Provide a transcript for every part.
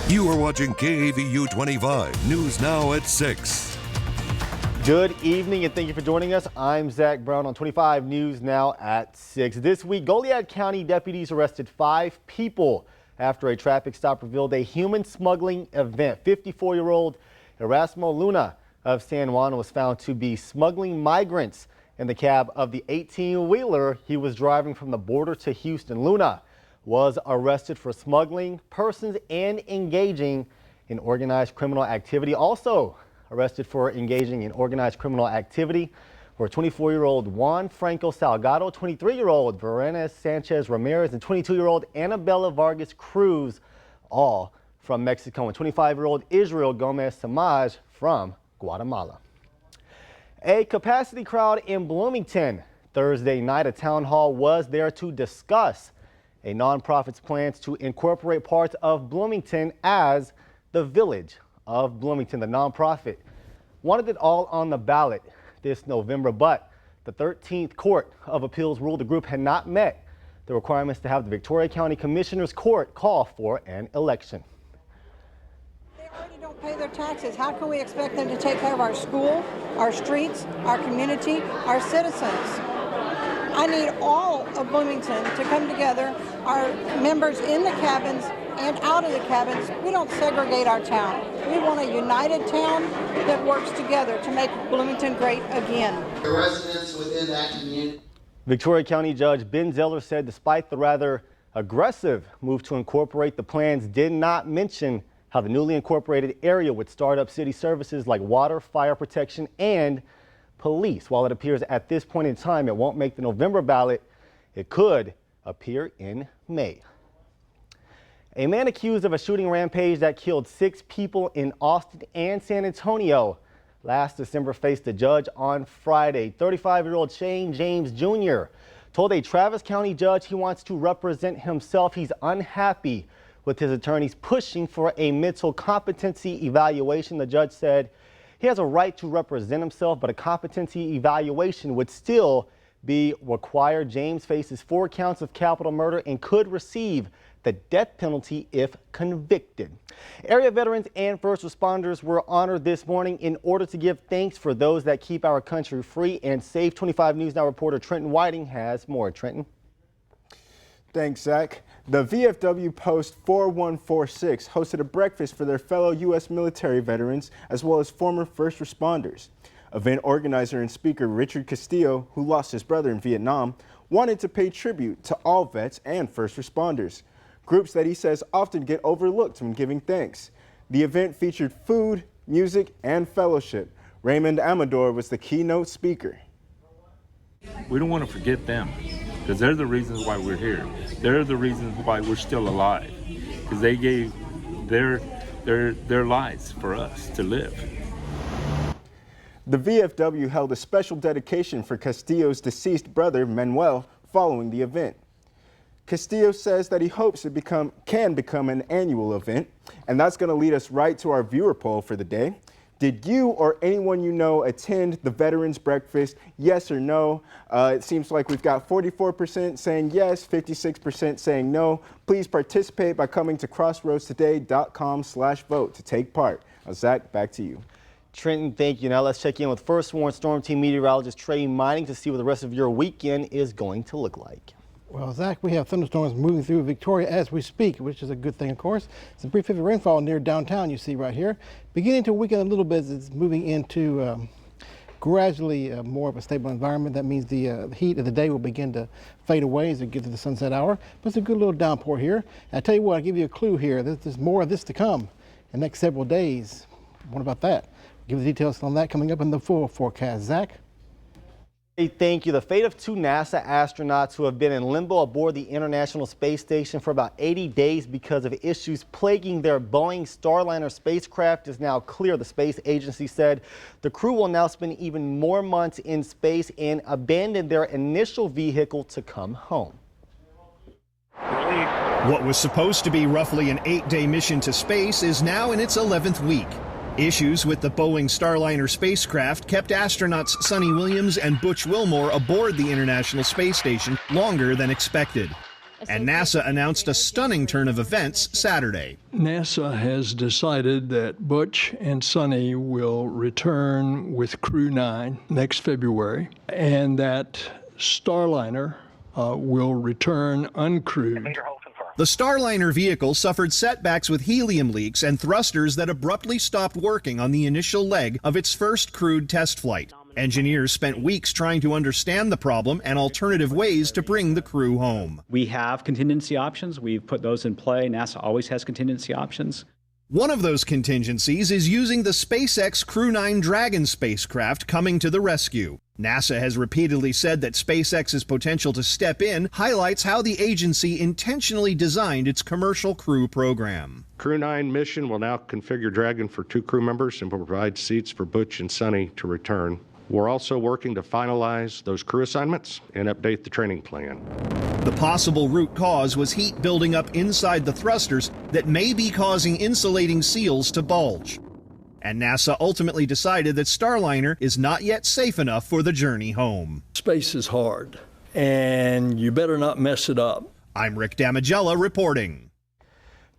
You are watching KAVU 25, News Now at 6. Good evening and thank you for joining us. I'm Zach Brown on 25 News Now at 6. This week, Goliad County deputies arrested 5 people after a traffic stop revealed a human smuggling event. 54-year-old Erasmo Luna of San Juan was found to be smuggling migrants in the cab of the 18-wheeler he was driving from the border to Houston. Luna was arrested for smuggling persons and engaging in organized criminal activity. Also arrested for engaging in organized criminal activity were 24-year-old Juan Franco Salgado, 23-year-old Verenes Sanchez Ramirez, and 22-year-old Annabella Vargas Cruz, all from Mexico, and 25-year-old Israel Gomez Samaj from Guatemala. A capacity crowd in Bloomington Thursday night. A town hall was there to discuss a nonprofit's plans to incorporate parts of Bloomington as the Village of Bloomington. The nonprofit wanted it all on the ballot this November, but the 13th Court of Appeals ruled the group had not met the requirements to have the Victoria County Commissioner's Court call for an election. They already don't pay their taxes. How can we expect them to take care of our school, our streets, our community, our citizens? I need all of Bloomington to come together, our members in the cabins and out of the cabins. We don't segregate our town. We want a united town that works together to make Bloomington great again. The residents within that community. Victoria County Judge Ben Zeller said despite the rather aggressive move to incorporate, the plans did not mention how the newly incorporated area would start up city services like water, fire protection, and police. While it appears at this point in time it won't make the November ballot, it could appear in May. A man accused of a shooting rampage that killed 6 people in Austin and San Antonio last December faced a judge on Friday. 35-year-old Shane James Jr. told a Travis County judge he wants to represent himself. He's unhappy with his attorneys pushing for a mental competency evaluation. The judge said he has a right to represent himself, but a competency evaluation would still be required. James faces 4 counts of capital murder and could receive the death penalty if convicted. Area veterans and first responders were honored this morning in order to give thanks for those that keep our country free and safe. 25 News Now reporter Trenton Whiting has more. Trenton. Thanks, Zach. The VFW Post 4146 hosted a breakfast for their fellow U.S. military veterans as well as former first responders. Event organizer and speaker Richard Castillo, who lost his brother in Vietnam, wanted to pay tribute to all vets and first responders, groups that he says often get overlooked when giving thanks. The event featured food, music, and fellowship. Raymond Amador was the keynote speaker. We don't want to forget them, because they're the reasons why we're here. They're the reasons why we're still alive, because they gave their lives for us to live. The VFW held a special dedication for Castillo's deceased brother, Manuel, following the event. Castillo says that he hopes it can become an annual event, and that's going to lead us right to our viewer poll for the day. Did you or anyone you know attend the Veterans Breakfast? Yes or no? It seems like we've got 44% saying yes, 56% saying no. Please participate by coming to crossroadstoday.com/vote to take part. Zach, back to you. Trenton, thank you. Now let's check in with First Warn Storm Team meteorologist Trey Mining to see what the rest of your weekend is going to look like. Well, Zach, we have thunderstorms moving through Victoria as we speak, which is a good thing, of course. Some pretty heavy rainfall near downtown, you see right here. Beginning to weaken a little bit, it's moving into gradually more of a stable environment. That means the heat of the day will begin to fade away as we get to the sunset hour. But it's a good little downpour here. And I tell you what, I'll give you a clue here. There's more of this to come in the next several days. What about that? Give the details on that coming up in the full forecast. Zach? Hey, thank you. The fate of 2 NASA astronauts who have been in limbo aboard the International Space Station for about 80 days because of issues plaguing their Boeing Starliner spacecraft is now clear. The space agency said the crew will now spend even more months in space and abandon their initial vehicle to come home. What was supposed to be roughly an 8-day mission to space is now in its 11th week. Issues with the Boeing Starliner spacecraft kept astronauts Sonny Williams and Butch Wilmore aboard the International Space Station longer than expected. And NASA announced a stunning turn of events Saturday. NASA has decided that Butch and Sonny will return with Crew 9 next February, and that Starliner will return uncrewed. The Starliner vehicle suffered setbacks with helium leaks and thrusters that abruptly stopped working on the initial leg of its first crewed test flight. Engineers spent weeks trying to understand the problem and alternative ways to bring the crew home. We have contingency options. We've put those in play. NASA always has contingency options. One of those contingencies is using the SpaceX Crew 9 Dragon spacecraft coming to the rescue. NASA has repeatedly said that SpaceX's potential to step in highlights how the agency intentionally designed its commercial crew program. Crew 9 mission will now configure Dragon for 2 crew members and will provide seats for Butch and Sonny to return. We're also working to finalize those crew assignments and update the training plan. The possible root cause was heat building up inside the thrusters that may be causing insulating seals to bulge. And NASA ultimately decided that Starliner is not yet safe enough for the journey home. Space is hard, and you better not mess it up. I'm Rick Damigella reporting.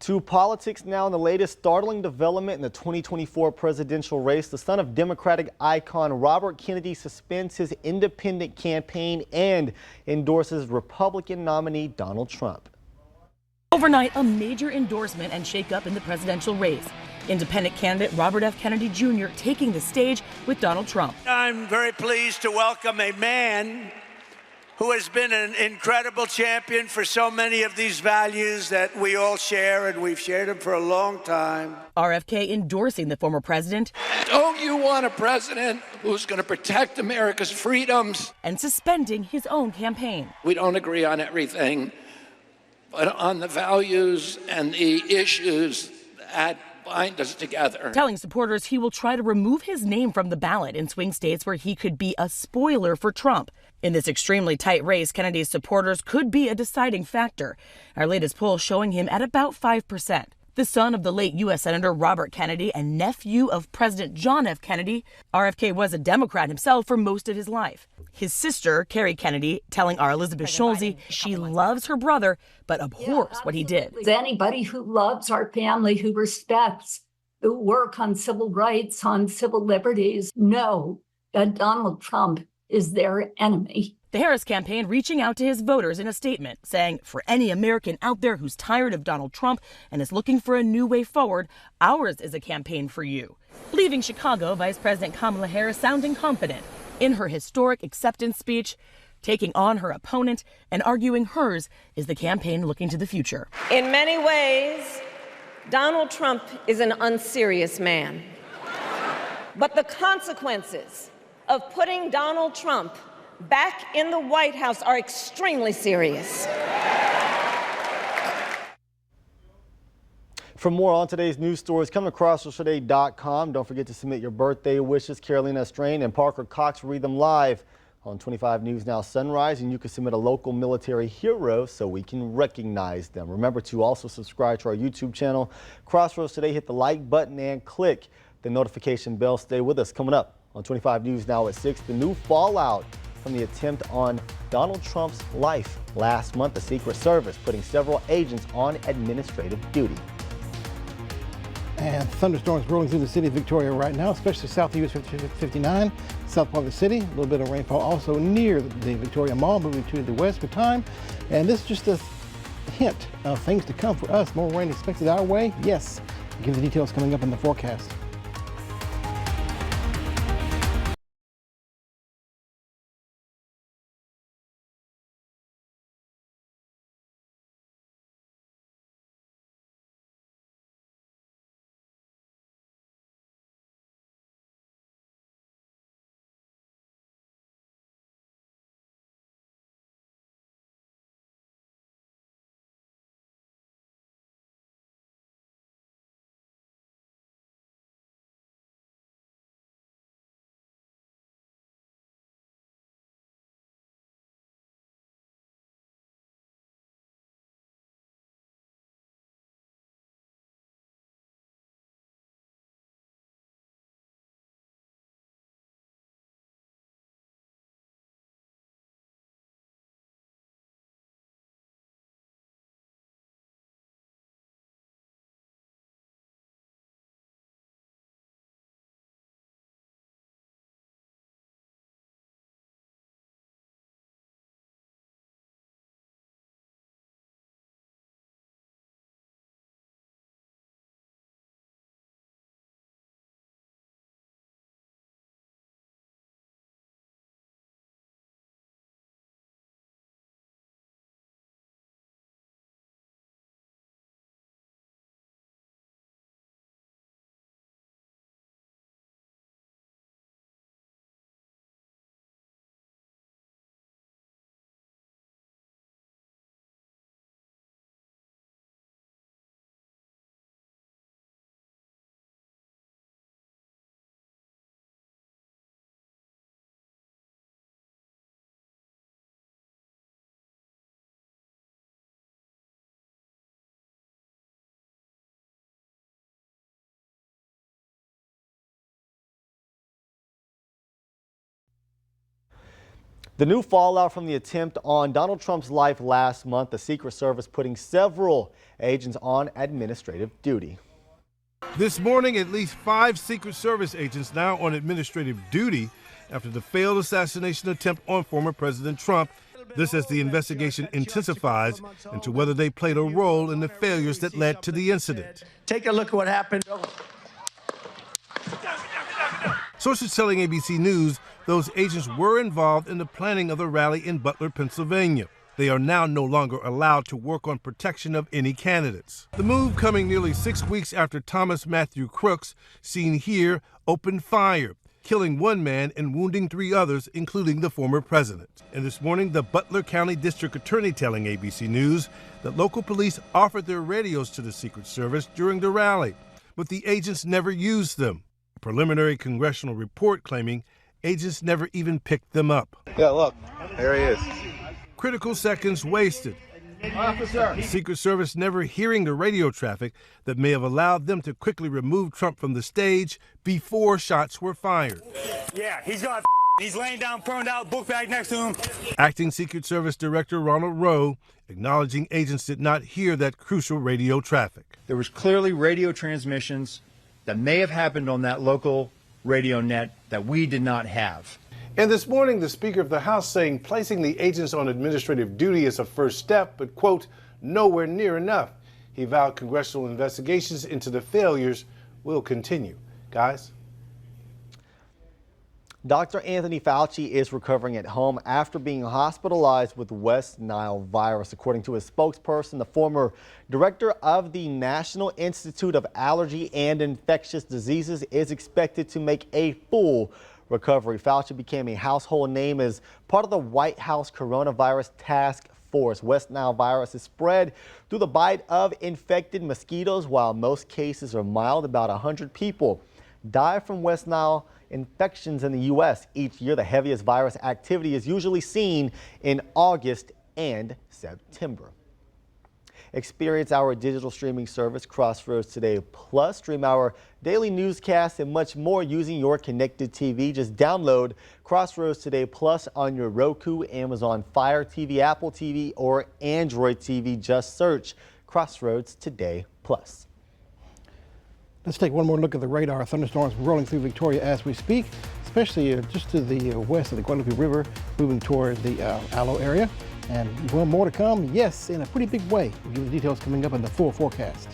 To politics now, in the latest startling development in the 2024 presidential race, the son of Democratic icon Robert Kennedy suspends his independent campaign and endorses Republican nominee Donald Trump. Overnight, a major endorsement and shakeup in the presidential race. Independent candidate Robert F. Kennedy Jr. taking the stage with Donald Trump. I'm very pleased to welcome a man who has been an incredible champion for so many of these values that we all share, and we've shared them for a long time. RFK endorsing the former president. Don't you want a president who's going to protect America's freedoms? And suspending his own campaign. We don't agree on everything, but on the values and the issues that bind us together. Telling supporters he will try to remove his name from the ballot in swing states where he could be a spoiler for Trump. In this extremely tight race, Kennedy's supporters could be a deciding factor. Our latest poll showing him at about 5%. The son of the late U.S. Senator Robert Kennedy and nephew of President John F. Kennedy, RFK was a Democrat himself for most of his life. His sister, Carrie Kennedy, telling our Elizabeth Schulze she loves her brother but abhors what he did. Anybody who loves our family, who respects the work on civil rights, on civil liberties, know that Donald Trump is their enemy. The Harris campaign reaching out to his voters in a statement saying, for any American out there who's tired of Donald Trump and is looking for a new way forward, ours is a campaign for you. Leaving Chicago, Vice President Kamala Harris sounding confident in her historic acceptance speech, taking on her opponent and arguing hers is the campaign looking to the future. In many ways, Donald Trump is an unserious man. But the consequences of putting Donald Trump back in the White House are extremely serious. For more on today's news stories, come to crossroadstoday.com. Don't forget to submit your birthday wishes. Carolina Strain and Parker Cox read them live on 25 News Now Sunrise, and you can submit a local military hero so we can recognize them. Remember to also subscribe to our YouTube channel, Crossroads Today. Hit the like button and click the notification bell. Stay with us. Coming up on 25 News Now at 6, the new fallout from the attempt on Donald Trump's life last month. The Secret Service putting several agents on administrative duty. And thunderstorms rolling through the city of Victoria right now, especially south of US 59, south part of the city. A little bit of rainfall also near the Victoria Mall, moving to the west with time. And this is just a hint of things to come for us. More rain expected our way. Yes, give the details coming up in the forecast. The new fallout from the attempt on Donald Trump's life last month, the Secret Service putting several agents on administrative duty. This morning, at least 5 Secret Service agents now on administrative duty after the failed assassination attempt on former President Trump. This as the investigation intensifies into whether they played a role in the failures that led to the incident. Take a look at what happened. Sources telling ABC News those agents were involved in the planning of the rally in Butler, Pennsylvania. They are now no longer allowed to work on protection of any candidates. The move coming nearly 6 weeks after Thomas Matthew Crooks, seen here, opened fire, killing 1 man and wounding 3 others, including the former president. And this morning, the Butler County District Attorney telling ABC News that local police offered their radios to the Secret Service during the rally, but the agents never used them. A preliminary congressional report claiming agents never even picked them up. Yeah, look, there he is. Critical seconds wasted. Officer. The Secret Service never hearing the radio traffic that may have allowed them to quickly remove Trump from the stage before shots were fired. Yeah, he's laying down, prone out, book bag next to him. Acting Secret Service Director Ronald Rowe acknowledging agents did not hear that crucial radio traffic. There was clearly radio transmissions that may have happened on that local radio net that we did not have. And this morning, the Speaker of the House saying placing the agents on administrative duty is a first step, but, quote, nowhere near enough. He vowed congressional investigations into the failures will continue. Guys? Dr. Anthony Fauci is recovering at home after being hospitalized with West Nile virus. According to his spokesperson, the former director of the National Institute of Allergy and Infectious Diseases is expected to make a full recovery. Fauci became a household name as part of the White House coronavirus task force. West Nile virus is spread through the bite of infected mosquitoes. While most cases are mild, about 100 people die from West Nile infections in the U.S. each year. The heaviest virus activity is usually seen in August and September. Experience our digital streaming service, Crossroads Today Plus. Stream our daily newscasts and much more using your connected TV. Just download Crossroads Today Plus on your Roku, Amazon Fire TV, Apple TV, or Android TV. Just search Crossroads Today Plus. Let's take one more look at the radar. Thunderstorms rolling through Victoria as we speak, especially just to the west of the Guadalupe River, moving toward the Aloe area. And well, more to come, yes, in a pretty big way. We'll give you the details coming up in the full forecast.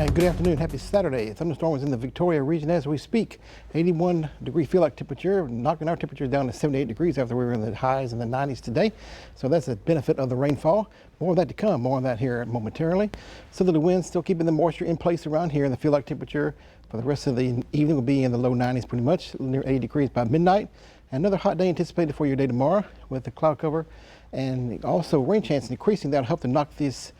And good afternoon, happy Saturday. A thunderstorm is in the Victoria region as we speak. 81-degree feel-like temperature, knocking our temperature down to 78 degrees after we were in the highs in the 90s today. So that's a benefit of the rainfall. More of that to come, more of that here momentarily. Southerly winds still keeping the moisture in place around here, and the feel-like temperature for the rest of the evening will be in the low 90s pretty much, near 80 degrees by midnight. Another hot day anticipated for your day tomorrow with the cloud cover and also rain chance increasing. That'll help to knock these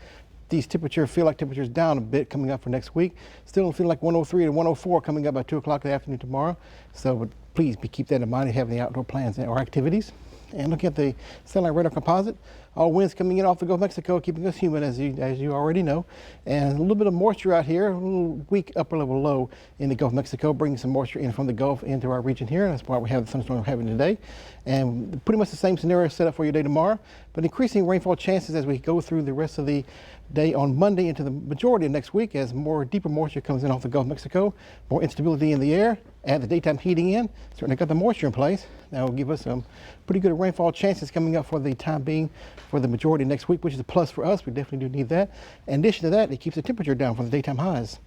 feel-like temperatures down a bit coming up for next week. Still feel like 103 to 104 coming up by 2 o'clock in the afternoon tomorrow. So please keep that in mind if you have any outdoor plans or activities. And looking at the satellite radar composite, all winds coming in off the Gulf of Mexico, keeping us humid as you already know. And a little bit of moisture out here, a little weak upper level low in the Gulf of Mexico, bringing some moisture in from the Gulf into our region here. That's why we have the thunderstorm we're having today. And pretty much the same scenario set up for your day tomorrow, but increasing rainfall chances as we go through the rest of the day on Monday into the majority of next week as more deeper moisture comes in off the Gulf of Mexico, more instability in the air, add the daytime heating in, certainly got the moisture in place. That will give us some pretty good rainfall chances coming up for the time being for the majority next week, which is a plus for us. We definitely do need that. In addition to that, it keeps the temperature down from the daytime highs.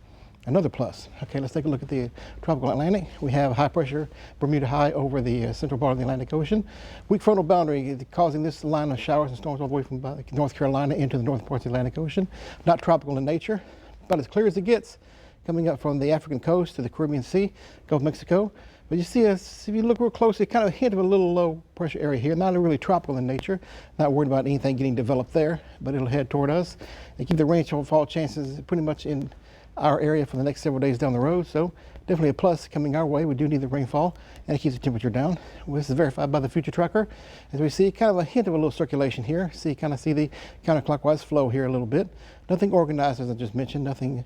Another plus. Okay, let's take a look at the tropical Atlantic. We have high pressure Bermuda high over the central part of the Atlantic Ocean. Weak frontal boundary causing this line of showers and storms all the way from North Carolina into the northern parts of the Atlantic Ocean. Not tropical in nature, but as clear as it gets, coming up from the African coast to the Caribbean Sea, Gulf of Mexico. But you see, if you look real closely, kind of a hint of a little low pressure area here, not really tropical in nature, not worried about anything getting developed there, but it'll head toward us and keep the rainfall chances pretty much in our area for the next several days down the road. So definitely a plus coming our way. We do need the rainfall and it keeps the temperature down. This is verified by the future tracker. As we see kind of a hint of a little circulation here. Kind of see the counterclockwise flow here a little bit. Nothing organized as I just mentioned, nothing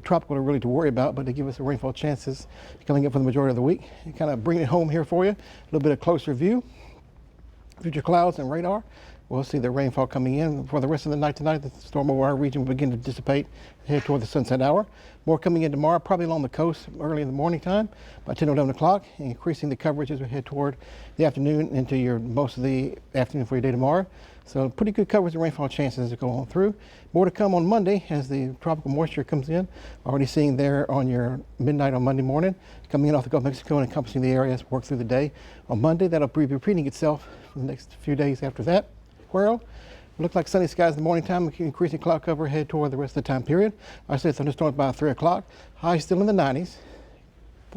tropical really to worry about, but to give us the rainfall chances coming up for the majority of the week. Kind of bring it home here for you. A little bit of closer view. Future clouds and radar. We'll see the rainfall coming in for the rest of the night tonight. The storm over our region will begin to dissipate, head toward the sunset hour. More coming in tomorrow, probably along the coast early in the morning time, by 10 or 11 o'clock, increasing the coverage as we head toward the afternoon into most of the afternoon for your day tomorrow. So pretty good coverage of rainfall chances as we go on through. More to come on Monday as the tropical moisture comes in. Already seeing there on your midnight on Monday morning, coming in off the Gulf of Mexico and encompassing the area as we work through the day. On Monday, that'll be repeating itself for the next few days after that. Look like sunny skies in the morning time, increasing cloud cover head toward the rest of the time period. I say thunderstorms by 3 o'clock. Highs still in the 90s.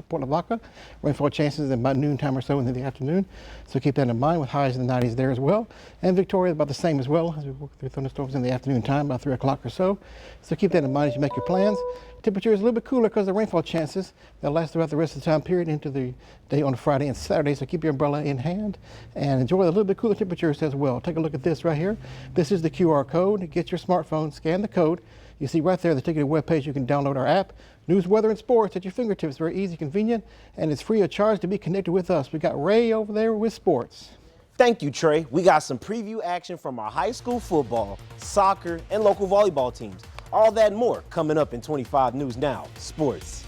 Port Lavaca, rainfall chances about noontime or so in the afternoon. So keep that in mind with highs in the 90s there as well. And Victoria about the same as well as we work through thunderstorms in the afternoon time about 3 o'clock or so. So keep that in mind as you make your plans. Temperature is a little bit cooler because of the rainfall chances that last throughout the rest of the time period into the day on Friday and Saturday. So keep your umbrella in hand and enjoy a little bit cooler temperatures as well. Take a look at this right here. This is the QR code. Get your smartphone, scan the code. You see right there, the ticket webpage. You can download our app. News, weather, and sports at your fingertips. Very easy, convenient, and it's free of charge to be connected with us. We got Ray over there with sports. Thank you, Trey. We got some preview action from our high school football, soccer, and local volleyball teams. All that and more coming up in 25 News Now Sports.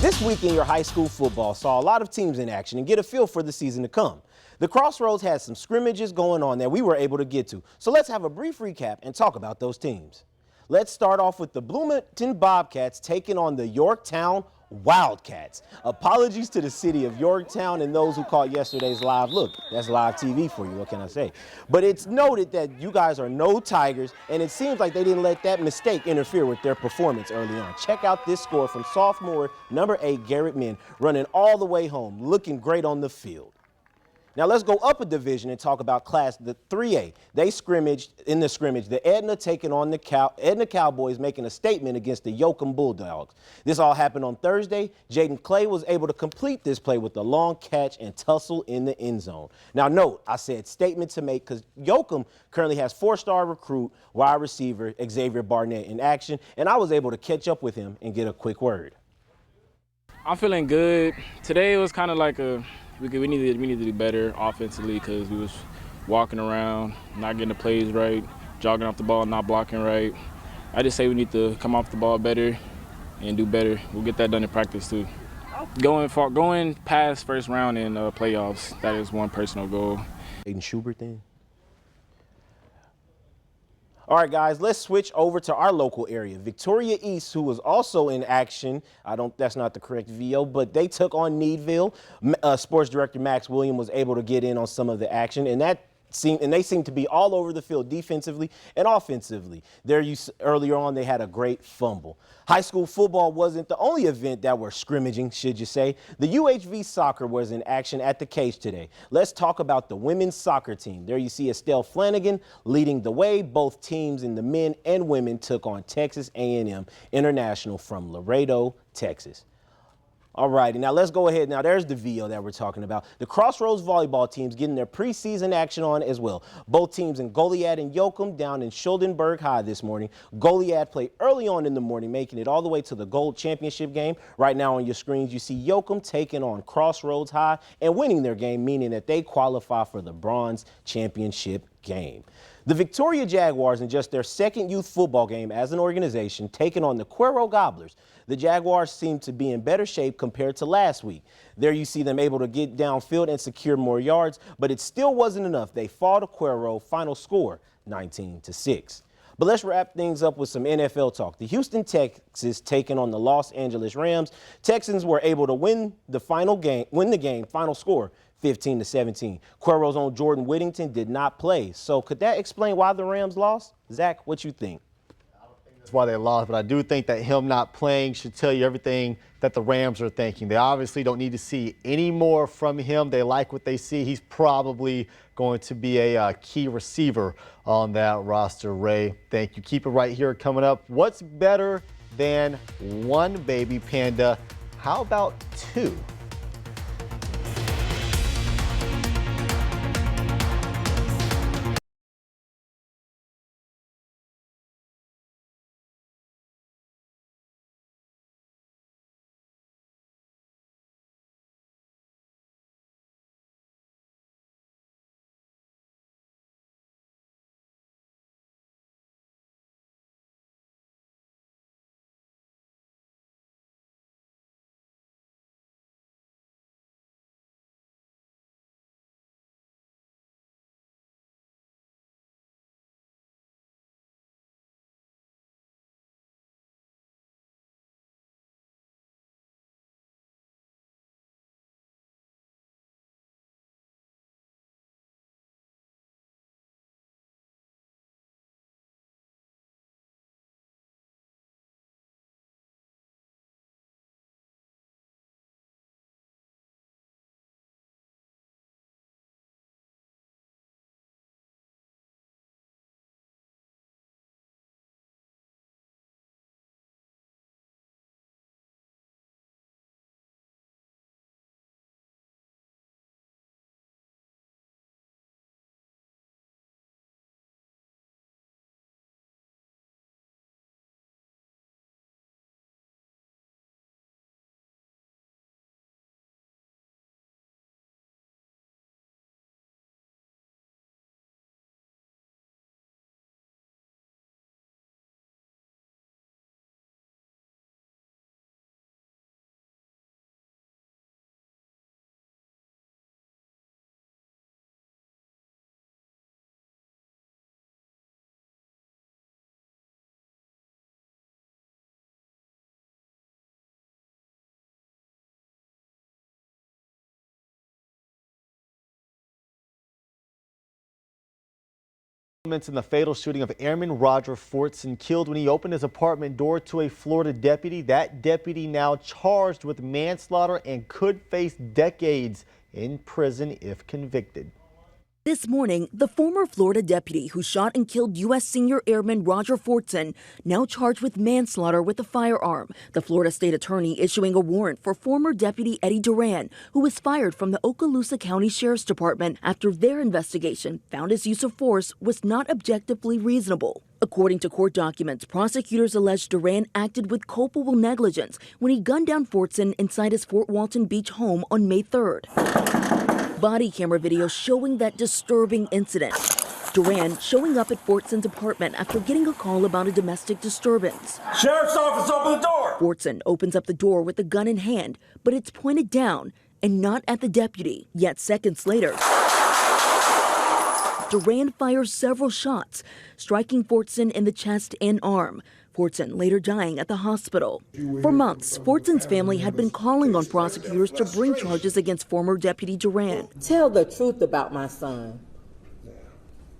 This week in your high school football saw a lot of teams in action and get a feel for the season to come. The Crossroads had some scrimmages going on that we were able to get to. So let's have a brief recap and talk about those teams. Let's start off with the Bloomington Bobcats taking on the Yorktown Wildcats. Apologies to the city of Yorktown and those who caught yesterday's live look. That's live TV for you, what can I say? But it's noted that you guys are no Tigers, and it seems like they didn't let that mistake interfere with their performance early on. Check out this score from sophomore number 8, Garrett Min, running all the way home, looking great on the field. Now let's go up a division and talk about the 3A. They scrimmaged in the scrimmage. The Edna taking on the Edna Cowboys, making a statement against the Yoakum Bulldogs. This all happened on Thursday. Jaden Clay was able to complete this play with a long catch and tussle in the end zone. Now note, I said statement to make because Yoakum currently has 4-star recruit wide receiver Xavier Barnett in action, and I was able to catch up with him and get a quick word. I'm feeling good. Today was kind of like we needed to do better offensively because we was walking around, not getting the plays right, jogging off the ball, not blocking right. I just say we need to come off the ball better and do better. We'll get that done in practice too. Going past first round in playoffs, that is one personal goal. Aiden Schubert then. All right, guys, let's switch over to our local area. Victoria East, who was also in action. That's not the correct VO, but they took on Needville. Sports director Max William was able to get in on some of the action, and they seemed to be all over the field defensively and offensively. Earlier on, they had a great fumble. High school football wasn't the only event that were scrimmaging, should you say. The UHV soccer was in action at the cage today. Let's talk about the women's soccer team. There you see Estelle Flanagan leading the way. Both teams in the men and women took on Texas A&M International from Laredo, Texas. All righty, now let's go ahead. Now there's the VO that we're talking about. The Crossroads volleyball team's getting their preseason action on as well. Both teams in Goliad and Yoakum down in Schuldenberg High this morning. Goliad played early on in the morning, making it all the way to the Gold Championship game. Right now on your screens, you see Yoakum taking on Crossroads High and winning their game, meaning that they qualify for the Bronze Championship game. The Victoria Jaguars, in just their second youth football game as an organization, taking on the Cuero Gobblers. The Jaguars seem to be in better shape compared to last week. There you see them able to get downfield and secure more yards, but it still wasn't enough. They fall to Cuero, final score 19-6. But let's wrap things up with some NFL talk. The Houston Texans taking on the Los Angeles Rams. Texans were able to win the game, final score 15-17. Cuero's own Jordan Whittington did not play. So could that explain why the Rams lost? Zach, what you think? That's why they lost, but I do think that him not playing should tell you everything that the Rams are thinking. They obviously don't need to see any more from him. They like what they see. He's probably going to be a key receiver on that roster. Ray, thank you. Keep it right here. Coming up, what's better than one baby panda? How about two? In the fatal shooting of Airman Roger Fortson, killed when he opened his apartment door to a Florida deputy. That deputy now charged with manslaughter and could face decades in prison if convicted. This morning, the former Florida deputy who shot and killed U.S. Senior Airman Roger Fortson, now charged with manslaughter with a firearm. The Florida State Attorney issuing a warrant for former Deputy Eddie Duran, who was fired from the Okaloosa County Sheriff's Department after their investigation found his use of force was not objectively reasonable. According to court documents, prosecutors alleged Duran acted with culpable negligence when he gunned down Fortson inside his Fort Walton Beach home on May 3rd. Body camera video showing that disturbing incident. Duran showing up at Fortson's apartment after getting a call about a domestic disturbance. Sheriff's office, open the door! Fortson opens up the door with the gun in hand, but it's pointed down and not at the deputy. Yet seconds later, Duran fires several shots, striking Fortson in the chest and arm. Fortson later dying at the hospital. For months, Fortson's family had been calling on prosecutors to bring charges against former Deputy Duran. Tell the truth about my son.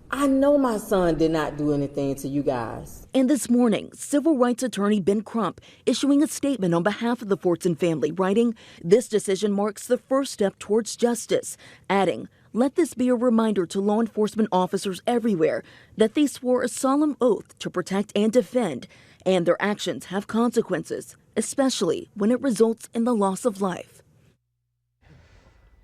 I know my son did not do anything to you guys. And this morning, civil rights attorney Ben Crump issuing a statement on behalf of the Fortson family, writing, "This decision marks the first step towards justice," adding, "Let this be a reminder to law enforcement officers everywhere that they swore a solemn oath to protect and defend, and their actions have consequences, especially when it results in the loss of life."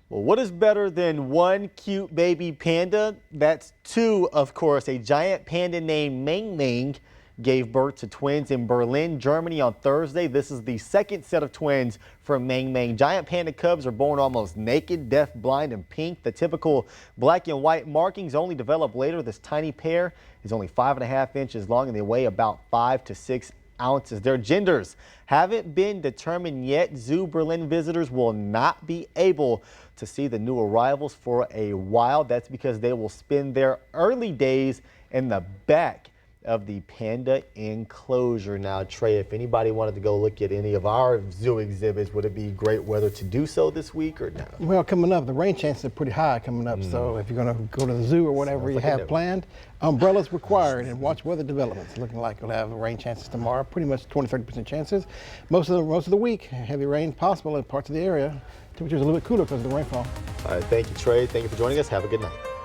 Well, what is better than one cute baby panda? That's two, of course. A giant panda named Ming Ming gave birth to twins in Berlin, Germany on Thursday. This is the second set of twins for Ming Ming. Giant panda cubs are born almost naked, deaf, blind, and pink. The typical black and white markings only develop later. This tiny pair is only 5.5 inches long and they weigh about 5 to 6 ounces. Their genders haven't been determined yet. Zoo Berlin visitors will not be able to see the new arrivals for a while. That's because they will spend their early days in the back of the panda enclosure. Now, Trey, if anybody wanted to go look at any of our zoo exhibits, would it be great weather to do so this week or no? Well, coming up, the rain chances are pretty high coming up. So if you're going to go to the zoo or whatever you have planned, umbrellas required, and watch weather developments. Looking like we'll have rain chances tomorrow, pretty much 20-30% chances. Most of the week, heavy rain possible in parts of the area. Temperatures a little bit cooler because of the rainfall. All right, thank you, Trey. Thank you for joining us. Have a good night.